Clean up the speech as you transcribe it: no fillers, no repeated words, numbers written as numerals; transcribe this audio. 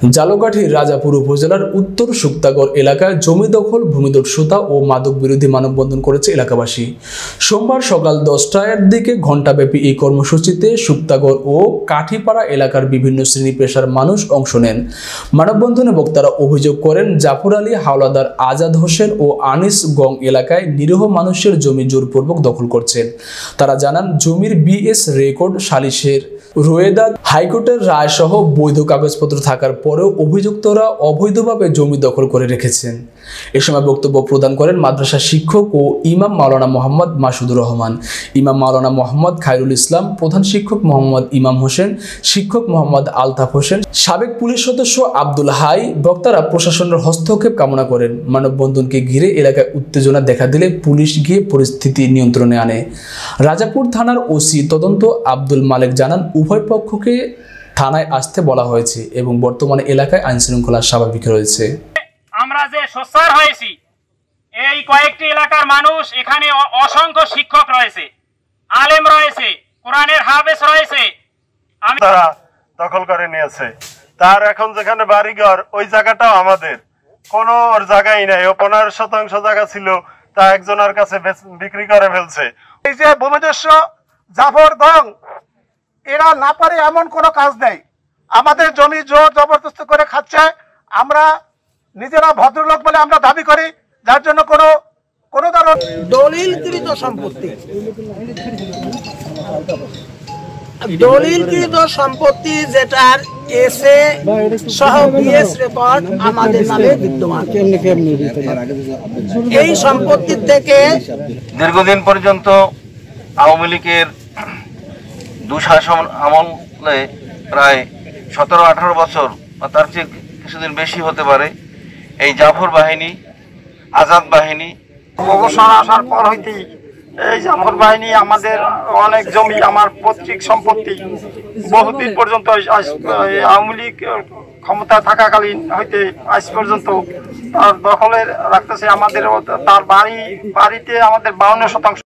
জালকাঠির রাজাপুর উপজেলার উত্তর শুক্তাগড় এলাকায় জমি দখল, ভূমিদস্যুতা ও মাদক বিরোধী মানববন্ধন করেছে এলাকাবাসী। সোমবার সকাল 10টার দিকে ঘণ্টাব্যাপী এই কর্মসূচিতে শুক্তাগড় ও কাঠিপাড়া এলাকার বিভিন্ন শ্রেণী পেশার মানুষ অংশ নেন। মানববন্ধনে বক্তারা অভিযোগ করেন, জাফর আলী হাওলাদার, আজাদ হোসেন ও আনিস গং এলাকায় নিরীহ মানুষের জমি জোরপূর্বক দখল করছেন। তারা জানান, জমির বিএস রেকর্ড, সালিশের রোয়েদাদ, হাইকোর্টের রায় সহ বৈধ কাগজপত্র থাকার পরেও অভিযুক্তরা অবৈধভাবে জমি দখল করে রেখেছেন। এ সময় বক্তব্য প্রদান করেন মাদ্রাসা শিক্ষক ও ইমাম মাওলানা মোহাম্মদ মাসুদুর রহমান, ইমাম মাওলানা মোহাম্মদ খায়রুল ইসলাম, প্রধান শিক্ষক মোহাম্মদ ইমাম হোসেন, শিক্ষক মোহাম্মদ আলতাফ হোসেন, সাবেক পুলিশ সদস্য আব্দুল হাই। বক্তারা প্রশাসনের হস্তক্ষেপ কামনা করেন। মানববন্ধনকে ঘিরে এলাকায় উত্তেজনা দেখা দিলে পুলিশ গিয়ে পরিস্থিতি নিয়ন্ত্রণে আনে। রাজাপুর থানার ওসি তদন্ত আব্দুল মালেক জানান, উভয় পক্ষকে থানায় আসতে বলা হয়েছে এবং বর্তমানে এলাকায় আইন শৃঙ্খলা স্বাভাবিক রয়েছে। আমরা যে সোচ্চার হয়েছি, এই কয়েকটি এলাকার মানুষ, এখানে অসংখ্য শিক্ষক রয়েছে, আলেম রয়েছে, কোরআনের হাফেজ রয়েছে, তারা দখল করে নিয়েছে। তার এখন যেখানে বাড়িঘর, ওই জায়গাটাও আমাদের, কোনো ওর জায়গাই নাই। ও 15% জায়গা ছিল, তা একজনের কাছে বিক্রি করে ফেলছে। এই যে ভূমিদস্যু জাফর গং, এরা না পারে এমন কোনো কাজ নেই, আমাদের জমি জোর জবরদস্তি করে খাচ্ছে। আমরা নিজেরা ভদ্রলোক বলে আমরা দাবি করি, যার জন্য কোনো ধরনের দলিলকৃত সম্পত্তি যেটার এসএ সহ বিএস রেকর্ড আমাদের নামে বিদ্যমান, এই সম্পত্তির থেকে দীর্ঘদিন পর্যন্ত আওয়ামী লীগের দুঃশাসন আমলে প্রায় 17-18 বছর বা তার চেয়ে কিছুদিন বেশি হতে পারে, এই জাফর বাহিনী, আজাদ বাহিনী অবসর আসার পর হইতেই এই জাফর বাহিনী আমাদের অনেক জমি, আমার পৈতৃক সম্পত্তি বহুদিন পর্যন্ত আওয়ামী লীগ ক্ষমতা থাকাকালীন হইতে আজ পর্যন্ত তার দখলে রাখতেছে। আমাদের তার বাড়িতে আমাদের 52%।